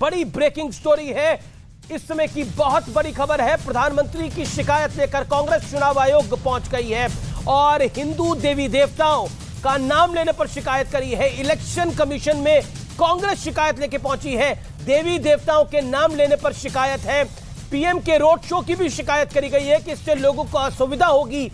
बड़ी breaking story है। इस समय की बहुत बड़ी खबर है। प्रधानमंत्री की शिकायत लेकर कांग्रेस चुनाव आयोग पहुंच गई है और हिंदू देवी देवताओं का नाम लेने पर शिकायत करी है। इलेक्शन कमीशन में कांग्रेस शिकायत लेकर पहुंची है। देवी देवताओं के नाम लेने पर शिकायत है। पीएम के रोड शो की भी शिकायत करी गई है कि इससे लोगों को असुविधा होगी,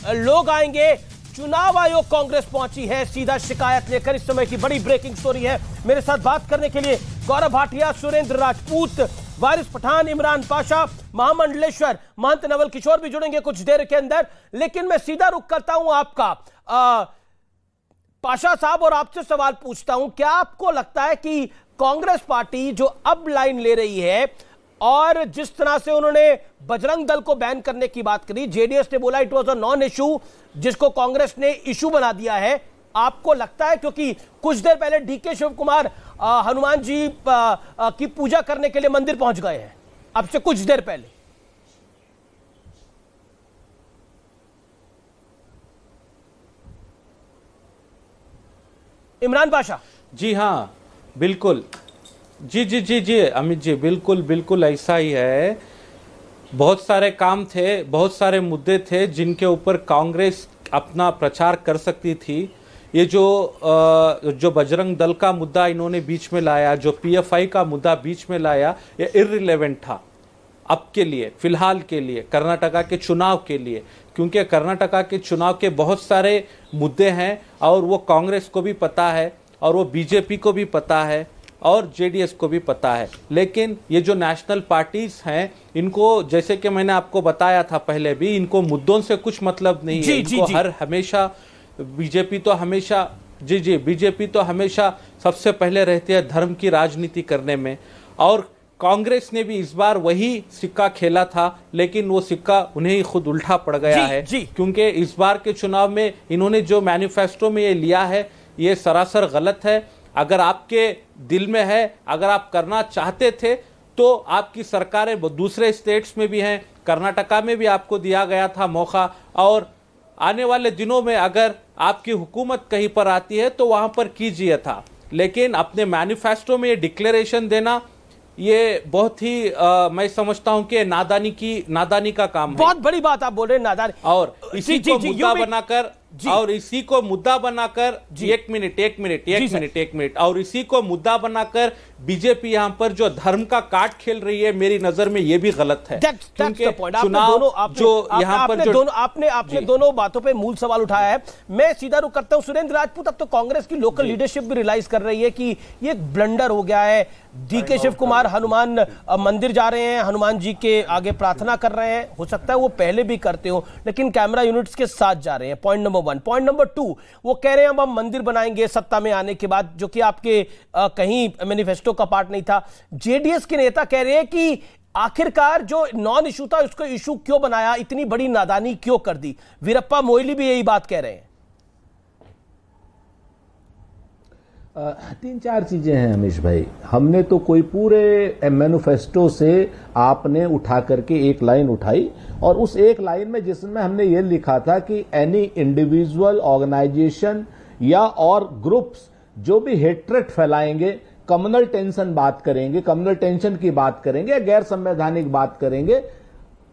लोग आएंगे। चुनाव आयोग कांग्रेस पहुंची है सीधा शिकायत लेकर। इस समय की बड़ी ब्रेकिंग स्टोरी है। मेरे साथ बात करने के लिए गौरव भाटिया, सुरेंद्र राजपूत, वारिस पठान, इमरान पाशा, महामंडलेश्वर, महंत नवल किशोर भी जुड़ेंगे कुछ देर के अंदर। लेकिन मैं सीधा रुख करता हूं आपका पाशा साहब और आपसे सवाल पूछता हूं, क्या आपको लगता है कि कांग्रेस पार्टी जो अब लाइन ले रही है और जिस तरह से उन्होंने बजरंग दल को बैन करने की बात करी, जेडीएस ने बोला it was a non issue, जिसको कांग्रेस ने इशू बना दिया है, आपको लगता है? क्योंकि कुछ देर पहले डीके शिव कुमार हनुमान जी की पूजा करने के लिए मंदिर पहुंच गए हैं, अब से कुछ देर पहले। इमरान पाशा जी हाँ, बिल्कुल जी अमित जी, बिल्कुल बिल्कुल ऐसा ही है। बहुत सारे काम थे, बहुत सारे मुद्दे थे जिनके ऊपर कांग्रेस अपना प्रचार कर सकती थी। ये जो बजरंग दल का मुद्दा इन्होंने बीच में लाया, जो पीएफआई का मुद्दा बीच में लाया, ये इररिलेवेंट था अब के लिए, फिलहाल के लिए, कर्नाटका के चुनाव के लिए, क्योंकि कर्नाटका के चुनाव के बहुत सारे मुद्दे हैं और वो कांग्रेस को भी पता है और वो बीजेपी को भी पता है और जेडीएस को भी पता है। लेकिन ये जो नेशनल पार्टीज हैं, इनको, जैसे कि मैंने आपको बताया था पहले भी, इनको मुद्दों से कुछ मतलब नहीं है। इनको हमेशा बीजेपी तो हमेशा बीजेपी तो हमेशा सबसे पहले रहती है धर्म की राजनीति करने में, और कांग्रेस ने भी इस बार वही सिक्का खेला था, लेकिन वो सिक्का उन्हें ही खुद उल्टा पड़ गया है। क्योंकि इस बार के चुनाव में इन्होंने जो मैनिफेस्टो में ये लिया है, ये सरासर गलत है। अगर आपके दिल में है, अगर आप करना चाहते थे, तो आपकी सरकारें दूसरे स्टेट्स में भी हैं, कर्नाटका में भी आपको दिया गया था मौका, और आने वाले दिनों में अगर आपकी हुकूमत कहीं पर आती है तो वहां पर कीजिए था। लेकिन अपने मैनिफेस्टो में ये डिक्लेरेशन देना, ये बहुत ही मैं समझता हूं कि नादानी का काम है। बहुत बड़ी बात आप बोल रहे हैं, नादानी। और इसी को मुद्दा बनाकर एक मिनट और इसी को मुद्दा बनाकर बीजेपी यहां पर जो धर्म का कार्ड खेल रही है, मेरी नजर में यह भी गलत है। आपने दोनों बातों पे मूल सवाल उठाया है। मैं सीधा रुख करता हूं सुरेंद्र राजपूत। अब तो कांग्रेस की लोकल लीडरशिप भी रियलाइज कर रही है कि ये एक ब्लंडर हो गया है। डीके शिव कुमार हनुमान मंदिर जा रहे हैं, हनुमान जी के आगे प्रार्थना कर रहे हैं, हो सकता है वो पहले भी करते हो, लेकिन कैमरा यूनिट्स के साथ जा रहे हैं। Point number 1। पॉइंट नंबर 2, वो कह रहे हैं अब हम मंदिर बनाएंगे सत्ता में आने के बाद, जो कि आपके कहीं मैनिफेस्टो का पार्ट नहीं था। जेडीएस के नेता कह रहे हैं कि आखिरकार जो नॉन इशू था उसको इशू क्यों बनाया, इतनी बड़ी नादानी क्यों कर दी। वीरप्पा मोइली भी यही बात कह रहे हैं। 3-4 चीजें हैं अमीश भाई। हमने तो कोई पूरे मैनिफेस्टो से आपने उठा करके एक लाइन उठाई, और उस एक लाइन में जिसमें हमने ये लिखा था कि एनी इंडिविजुअल, ऑर्गेनाइजेशन या और ग्रुप्स जो भी हेट्रेट फैलाएंगे, कम्युनल टेंशन बात करेंगे, कम्युनल टेंशन की बात करेंगे, गैर संवैधानिक बात करेंगे,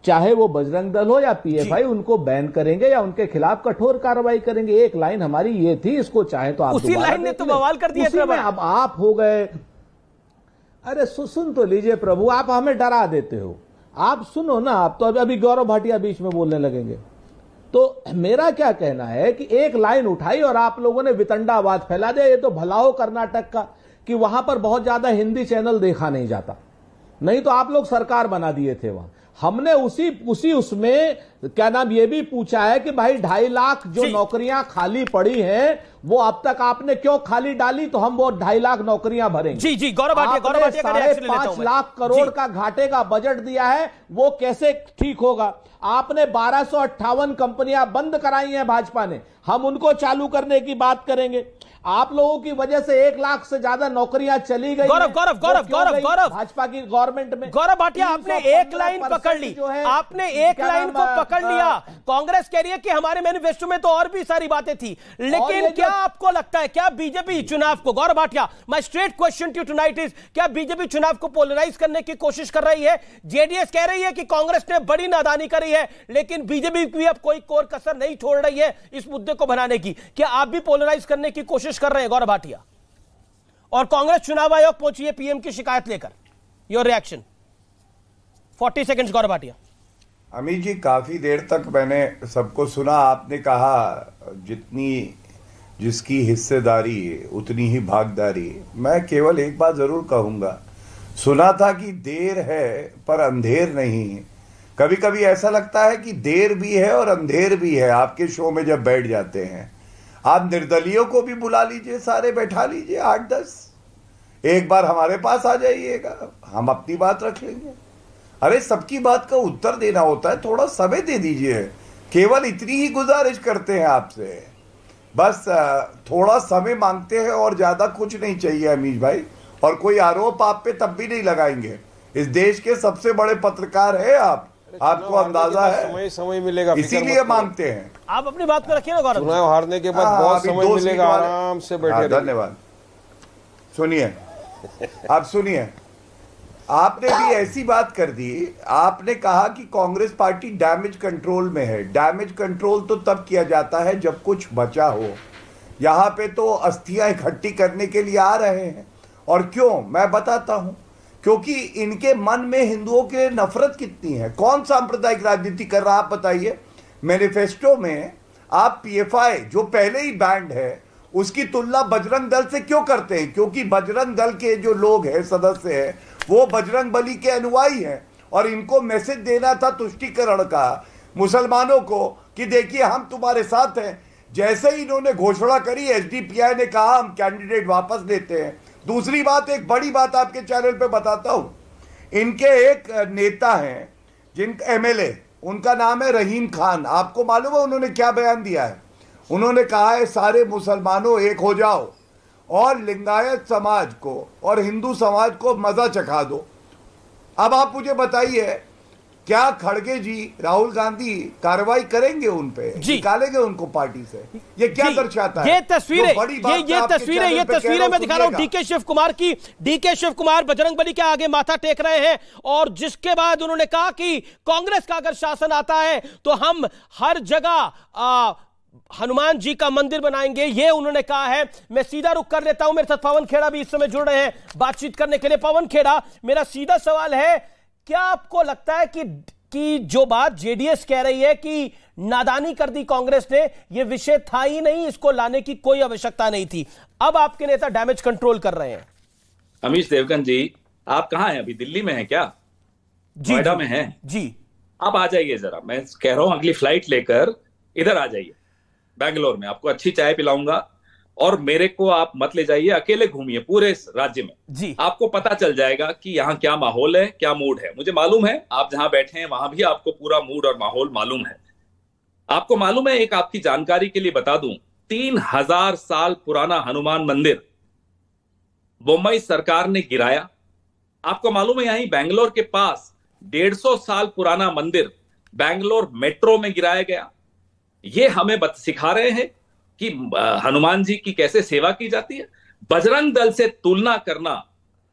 चाहे वो बजरंग दल हो या पीएफआई, उनको बैन करेंगे या उनके खिलाफ कठोर कार्रवाई करेंगे। एक लाइन हमारी ये थी, इसको चाहे तो आप उसी लाइन ने तो बवाल कर दिया। उसी में अब आप हो गए। अरे सुन तो लीजिए प्रभु, आप हमें डरा देते हो। आप सुनो ना, आप तो अभी गौरव भाटिया बीच में बोलने लगेंगे। तो मेरा क्या कहना है कि एक लाइन उठाई और आप लोगों ने वितंडावाद फैला दिया। ये तो भला हो कर्नाटक का कि वहां पर बहुत ज्यादा हिंदी चैनल देखा नहीं जाता, नहीं तो आप लोग सरकार बना दिए थे वहां। हमने उसमें क्या नाम ये भी पूछा है कि भाई 2.5 लाख जो नौकरियां खाली पड़ी हैं, वो अब तक आपने क्यों खाली डाली, तो हम वो 2.5 लाख नौकरियां भरेंगे। जी गौरव भाटिया 5.5 लाख करोड़ का घाटे का बजट दिया है, वो कैसे ठीक होगा। आपने 1258 कंपनियां बंद कराई हैं भाजपा ने, हम उनको चालू करने की बात करेंगे। आप लोगों की वजह से 1 लाख से ज्यादा नौकरियां चली गई। गौरव भाजपा की गवर्नमेंट में। गौरव भाटिया, आपने एक लाइन पकड़ ली, आपने एक लाइन को पकड़ लिया। कांग्रेस कह रही है कि हमारे मैनिफेस्टो में तो और भी सारी बातें थी, लेकिन क्या आपको लगता है, क्या बीजेपी चुनाव को, Gaurav Bhatia, my straight question to tonight is, क्या बीजेपी चुनाव को पोलराइज करने की कोशिश कर रही है? जेडीएस कह रही है कि कांग्रेस ने बड़ी नादानी करी है, लेकिन बीजेपी भी अब कोई कोर कसर नहीं छोड़ रही है इस मुद्दे को बनाने की। क्या आप भी पोलराइज करने की कोशिश कर रहे हैं, गौरव भाटिया? और कांग्रेस चुनाव आयोग पहुंची है पीएम की शिकायत लेकर, your reaction? 40 seconds, Gaurav Bhatia. Amit ji, काफी देर तक मैंने सबको सुना। आपने कहा जितनी जिसकी हिस्सेदारी उतनी ही भागदारी। मैं केवल एक बात जरूर कहूंगा, सुना था कि देर है पर अंधेर नहीं। कभी कभी ऐसा लगता है कि देर भी है और अंधेर भी है। आपके शो में जब बैठ जाते हैं, आप निर्दलियों को भी बुला लीजिए, सारे बैठा लीजिए 8-10, एक बार हमारे पास आ जाइएगा, हम अपनी बात रख लेंगे। अरे सबकी बात का उत्तर देना होता है, थोड़ा समय दे दीजिए। केवल इतनी ही गुजारिश करते हैं आपसे, बस थोड़ा समय मांगते हैं और ज्यादा कुछ नहीं चाहिए अमीश भाई। और कोई आरोप आप पे तब भी नहीं लगाएंगे। इस देश के सबसे बड़े पत्रकार है आप, आपको अंदाजा है, समय मिलेगा, इसीलिए मांगते हैं। आप अपनी बात को रखिए ना गौरव। चुनाव हारने के बाद बहुत समय मिलेगा, आराम से बैठे। धन्यवाद। सुनिए, आप सुनिए, आपने भी ऐसी बात कर दी। आपने कहा कि कांग्रेस पार्टी डैमेज कंट्रोल में है। डैमेज कंट्रोल तो तब किया जाता है जब कुछ बचा हो। यहाँ पे तो अस्थियां इकट्ठी करने के लिए आ रहे हैं। और क्यों, मैं बताता हूं। क्योंकि इनके मन में हिंदुओं के नफरत कितनी है। कौन सांप्रदायिक राजनीति कर रहा, आप बताइए। मैनिफेस्टो में आप पीएफआई जो पहले ही बैंड है उसकी तुलना बजरंग दल से क्यों करते हैं? क्योंकि बजरंग दल के जो लोग हैं, सदस्य हैं, वो बजरंग बली के अनुयायी हैं। और इनको मैसेज देना था तुष्टीकरण का मुसलमानों को कि देखिए हम तुम्हारे साथ हैं। जैसे ही इन्होंने घोषणा करी, एसडीपीआई ने कहा हम कैंडिडेट वापस लेते हैं। दूसरी बात, एक बड़ी बात आपके चैनल पे बताता हूं। इनके एक नेता हैं जिनका एमएलए, उनका नाम है रहीम खान। आपको मालूम है उन्होंने क्या बयान दिया है? उन्होंने कहा है सारे मुसलमानों एक हो जाओ और लिंगायत समाज को और हिंदू समाज को मजा चखा दो। अब आप मुझे बताइए, क्या खड़गे जी, राहुल गांधी कार्रवाई करेंगे उन पे, निकालेंगे उनको पार्टी से? ये क्या दर्शाता है? ये तस्वीरें मैं दिखा रहा हूं डीके शिव कुमार की। डीके शिव कुमार बजरंगबली के आगे माथा टेक रहे हैं और जिसके बाद उन्होंने कहा कि कांग्रेस का अगर शासन आता है तो हम हर जगह हनुमान जी का मंदिर बनाएंगे, ये उन्होंने कहा है। मैं सीधा रुख कर लेता हूं, मेरे साथ पवन खेड़ा भी इस समय जुड़ रहे हैं बातचीत करने के लिए। पवन खेड़ा, मेरा सीधा सवाल है, क्या आपको लगता है कि जो बात जेडीएस कह रही है कि नादानी कर दी कांग्रेस ने, यह विषय था ही नहीं, इसको लाने की कोई आवश्यकता नहीं थी, अब आपके नेता डैमेज कंट्रोल कर रहे हैं? अमीश देवगन जी, आप कहां हैं? अभी दिल्ली में हैं क्या? नोएडा में हैं जी। आप आ जाइए जरा, मैं कह रहा हूं अगली फ्लाइट लेकर इधर आ जाइए बैंगलोर में, आपको अच्छी चाय पिलाऊंगा। और मेरे को आप मत ले जाइए, अकेले घूमिए पूरे राज्य में जी। आपको पता चल जाएगा कि यहाँ क्या माहौल है, क्या मूड है। मुझे मालूम है आप जहां बैठे हैं वहां भी आपको पूरा मूड और माहौल मालूम है। आपको मालूम है, एक आपकी जानकारी के लिए बता दूं, 3000 साल पुराना हनुमान मंदिर मुंबई सरकार ने गिराया। आपको मालूम है यहीं बैंगलोर के पास 150 साल पुराना मंदिर बैंगलोर मेट्रो में गिराया गया। ये हमें सिखा रहे हैं कि हनुमान जी की कैसे सेवा की जाती है। बजरंग दल से तुलना करना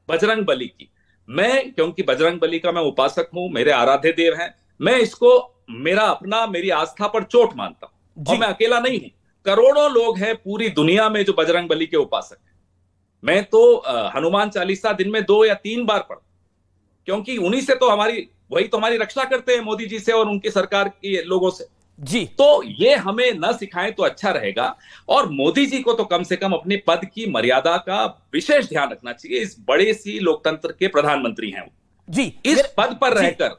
बजरंग बली की, मैं क्योंकि बजरंग बली का मैं उपासक हूं, मेरे आराध्य देव हैं, मैं इसको मेरी आस्था पर चोट मानता हूं। और मैं अकेला नहीं हूं, करोड़ों लोग हैं पूरी दुनिया में जो बजरंग बली के उपासक हैं। मैं तो हनुमान चालीसा दिन में 2 या 3 बार पढ़ता, क्योंकि उन्हीं से तो वही तो हमारी रक्षा करते हैं, मोदी जी से और उनकी सरकार के लोगों से जी। तो ये हमें न सिखाएं तो अच्छा रहेगा। और मोदी जी को तो कम से कम अपने पद की मर्यादा का विशेष ध्यान रखना चाहिए। इस बड़े सी लोकतंत्र के प्रधानमंत्री हैं जी। इस पद पर रहकर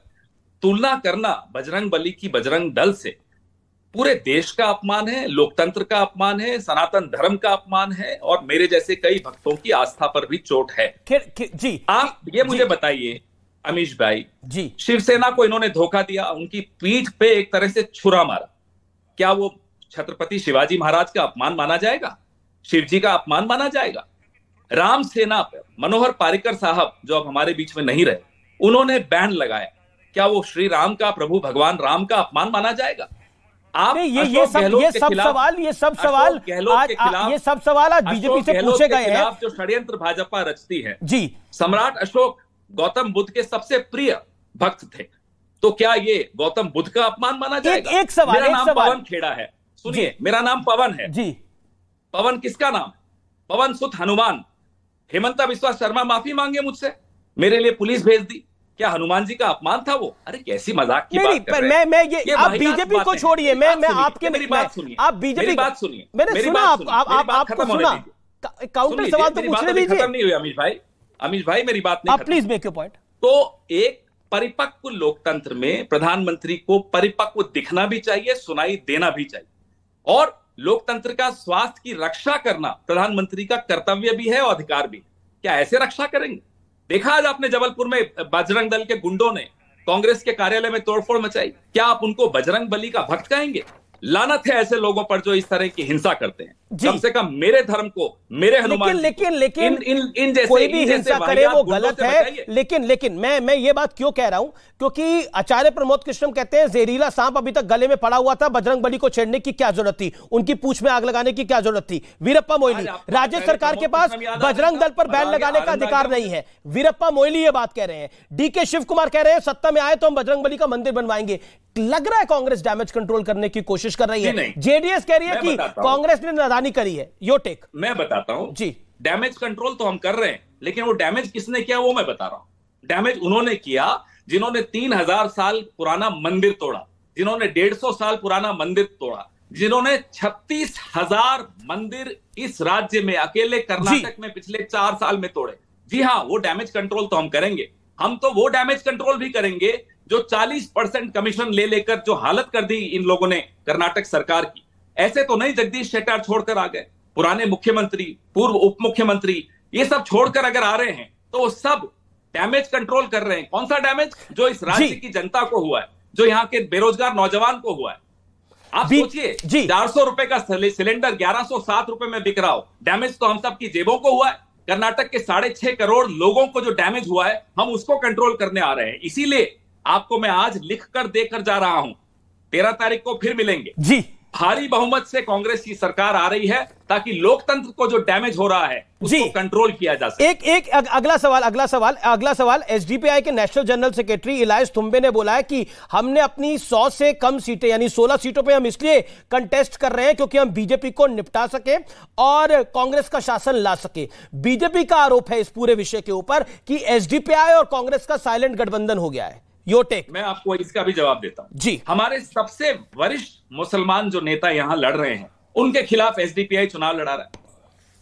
तुलना करना बजरंग बली की बजरंग दल से पूरे देश का अपमान है, लोकतंत्र का अपमान है, सनातन धर्म का अपमान है और मेरे जैसे कई भक्तों की आस्था पर भी चोट है। जी। आप ये मुझे बताइए अमीश भाई जी, शिवसेना को इन्होंने धोखा दिया, उनकी पीठ पे एक तरह से छुरा मारा, क्या वो छत्रपति शिवाजी महाराज का अपमान माना जाएगा? शिव जी का अपमान माना जाएगा? राम सेना पर मनोहर पारिकर साहब, जो अब हमारे बीच में नहीं रहे, उन्होंने बैन लगाया, क्या वो श्री राम का, प्रभु भगवान राम का अपमान माना जाएगा? आप ये सब सवाल आज बीजेपी से पूछे गए हैं। जो षड्यंत्र भाजपा रचती है जी, सम्राट अशोक गौतम बुद्ध के सबसे प्रिय भक्त थे, तो क्या ये गौतम बुद्ध का अपमान माना जाएगा? एक सवाल, मेरा नाम पवन खेड़ा है, सुनिए, मेरा नाम पवन है जी। पवन किसका नाम? पवन सुत हनुमान। हेमंता बिस्वा शर्मा माफी मांगे मुझसे, मेरे लिए पुलिस भेज दी, क्या हनुमान जी का अपमान था वो? अरे कैसी मजाक की बात कर रहे हैं। मैं ये आप बीजेपी को छोड़िए, मैं आपके मेरी बात सुनिए, आप बीजेपी बात सुनिए, मैंने सुना, आपको सुना, काउंटर सवाल तो पूछने दीजिए। खत्म नहीं हुई अमीश भाई मेरी बात नहीं, आप प्लीज मेक योर पॉइंट। तो एक परिपक्व लोकतंत्र में प्रधानमंत्री को परिपक्व दिखना भी चाहिए, सुनाई देना भी चाहिए, और लोकतंत्र का स्वास्थ्य की रक्षा करना प्रधानमंत्री का कर्तव्य भी है और अधिकार भी। क्या ऐसे रक्षा करेंगे? देखा आज आपने जबलपुर में बजरंग दल के गुंडों ने कांग्रेस के कार्यालय में तोड़फोड़ मचाई, क्या आप उनको बजरंग बली का भक्त कहेंगे? लानत है ऐसे लोगों पर जो इस तरह की हिंसा करते हैं। कम से कम मेरे धर्म को, मेरे हनुमान, लेकिन इन जैसे कोई भी हिंसा करे वो गलत है। लेकिन मैं ये बात क्यों कह रहा हूं, क्योंकि आचार्य प्रमोद कृष्णम कहते हैं जहरीला सांप अभी तक गले में पड़ा हुआ था, बजरंग बली को छेड़ने की क्या जरूरत थी, उनकी पूंछ में आग लगाने की क्या जरूरत थी? वीरप्पा मोइली, राज्य सरकार के पास बजरंग दल पर बैन लगाने का अधिकार नहीं है। वीरप्पा मोइली ये बात कह रहे हैं। डीके शिव कुमार कह रहे हैं सत्ता में आए तो हम बजरंग बली का मंदिर बनवाएंगे। लग रहा है कांग्रेस डैमेज कंट्रोल करने की कोशिश कर रही है। जेडीएस कह रही है कि कांग्रेस ने नादानी करी है। Your take. मैं बताता हूं जी। डैमेज कंट्रोल तो हम कर रहे हैं, लेकिन वो डैमेज किसने किया वो मैं बता रहा हूं। डैमेज उन्होंने किया जिन्होंने 3000 साल पुराना मंदिर तोड़ा, जिन्होंने 150 साल पुराना मंदिर तोड़ा, जिन्होंने 36,000 मंदिर इस राज्य में अकेले कर्नाटक में पिछले 4 साल में तोड़े। जी हां, वो डैमेज कंट्रोल तो हम करेंगे। हम तो वो डैमेज कंट्रोल भी करेंगे जो 40% कमीशन ले लेकर जो हालत कर दी इन लोगों ने कर्नाटक सरकार की। ऐसे तो नहीं जगदीश शेट्टार छोड़कर आ गए, पुराने मुख्यमंत्री, पूर्व उप मुख्यमंत्री, ये सब छोड़कर अगर आ रहे हैं तो वो सब डैमेज कंट्रोल कर रहे हैं। कौन सा डैमेज? जो इस राज्य की जनता को हुआ है, जो यहाँ के बेरोजगार नौजवान को हुआ है। आप सोचिए, 400 रुपए का सिलेंडर 1107 रुपए में बिक रहा हो, डैमेज तो हम सब की जेबों को हुआ है। कर्नाटक के 6.5 करोड़ लोगों को जो डैमेज हुआ है, हम उसको कंट्रोल करने आ रहे हैं। इसीलिए आपको मैं आज लिख कर देकर जा रहा हूं, 13 तारीख को फिर मिलेंगे जी। भारी बहुमत से कांग्रेस की सरकार आ रही है ताकि लोकतंत्र को जो डैमेज हो रहा है उसको कंट्रोल किया जा सके। अगला सवाल एसडीपीआई के नेशनल जनरल सेक्रेटरी इलायस तुम्बे ने बोला है कि हमने अपनी 100 से कम सीटें यानी 16 सीटों पे हम इसलिए कंटेस्ट कर रहे हैं क्योंकि हम बीजेपी को निपटा सके और कांग्रेस का शासन ला सके। बीजेपी का आरोप है इस पूरे विषय के ऊपर कि एसडीपीआई और कांग्रेस का साइलेंट गठबंधन हो गया है। Your take. मैं आपको इसका भी जवाब देता हूं जी। हमारे सबसे वरिष्ठ मुसलमान जो नेता यहां लड़ रहे हैं, उनके खिलाफ एसडीपीआई चुनाव लड़ा रहा है,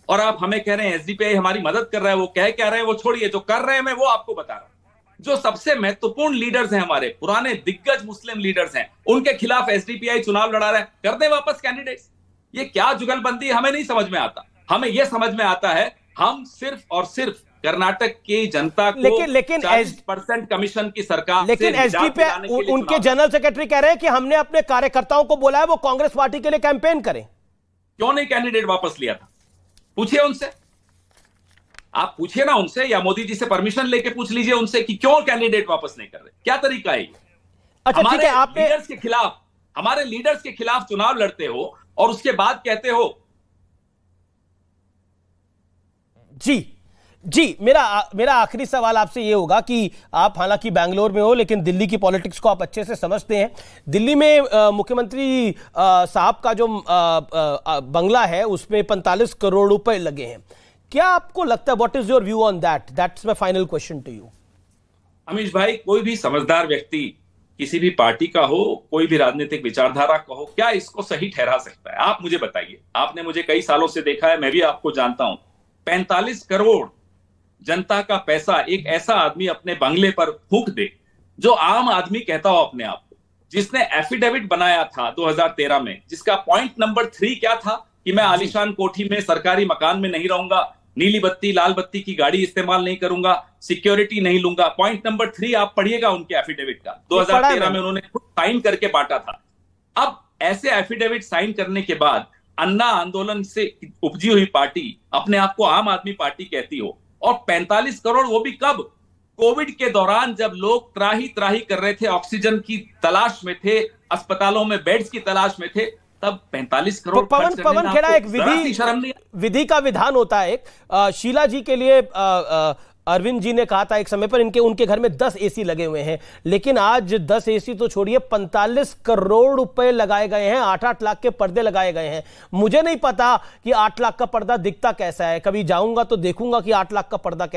और आप हमें कह रहे हैं एसडीपीआई हमारी मदद कर रहा है। वो कह क्या रहे हैं वो छोड़िए, जो कर रहे हैं मैं वो आपको बता रहा हूं। जो सबसे महत्वपूर्ण लीडर्स हैं, हमारे पुराने दिग्गज मुस्लिम लीडर्स हैं, उनके खिलाफ एसडीपीआई चुनाव लड़ा रहा है। कर दे वापस कैंडिडेट्स। ये क्या जुगलबंदी हमें नहीं समझ में आता। हमें यह समझ में आता है हम सिर्फ और सिर्फ कर्नाटक की जनता को लेकिन 40% कमीशन की सरकार, लेकिन एसडीपीआई उनके जनरल सेक्रेटरी कह रहे हैं कि हमने अपने कार्यकर्ताओं को बोला है वो कांग्रेस पार्टी के लिए कैंपेन करें। क्यों नहीं कैंडिडेट वापस लिया था? पूछिए उनसे, आप पूछिए ना उनसे, या मोदी जी से परमिशन लेके पूछ लीजिए उनसे कि क्यों कैंडिडेट वापस नहीं कर रहे। क्या तरीका है ये? अच्छा ठीक है, आप लीडर्स के खिलाफ, हमारे लीडर्स के खिलाफ चुनाव लड़ते हो और उसके बाद कहते हो। जी मेरा आखिरी सवाल आपसे ये होगा कि आप हालांकि बैंगलोर में हो लेकिन दिल्ली की पॉलिटिक्स को आप अच्छे से समझते हैं। दिल्ली में मुख्यमंत्री साहब का जो बंगला है उसमें 45 करोड़ रुपए लगे हैं। क्या आपको लगता है, what is your view on that? That's my final question to you. Amish भाई, कोई भी समझदार व्यक्ति किसी भी पार्टी का हो, कोई भी राजनीतिक विचारधारा का हो, क्या इसको सही ठहरा सकता है? आप मुझे बताइए। आपने मुझे कई सालों से देखा है, मैं भी आपको जानता हूं। 45 करोड़ जनता का पैसा एक ऐसा आदमी अपने बंगले पर फूंक दे जो आम आदमी कहता हो अपने आप को, जिसने एफिडेविट बनाया था 2013 में, जिसका पॉइंट नंबर 3 क्या था कि मैं आलीशान कोठी में सरकारी मकान में नहीं रहूंगा, नीली बत्ती लाल बत्ती की गाड़ी इस्तेमाल नहीं करूंगा, सिक्योरिटी नहीं लूंगा। पॉइंट नंबर 3 आप पढ़िएगा उनके एफिडेविट का, 2013 में उन्होंने खुद साइन करके बांटा था। अब ऐसे एफिडेविट साइन करने के बाद अन्ना आंदोलन से उपजी हुई पार्टी अपने आप को आम आदमी पार्टी कहती हो, और 45 करोड़ वो भी कब? कोविड के दौरान जब लोग त्राही त्राही कर रहे थे, ऑक्सीजन की तलाश में थे, अस्पतालों में बेड्स की तलाश में थे, तब 45 करोड़ पवन खेड़ा, एक विधि का विधान होता है। शीला जी के लिए अरविंद जी ने कहा था एक समय पर उनके घर में 10 एसी लगे हुए हैं, लेकिन आज 10 एसी तो छोड़िए, 45 करोड़ रुपए लगाए गए हैं, 8-8 लाख के पर्दे लगाए गए हैं। मुझे नहीं पता कि 8 लाख का पर्दा दिखता कैसा है, कभी जाऊंगा तो देखूंगा कि 8 लाख का पर्दा कैसा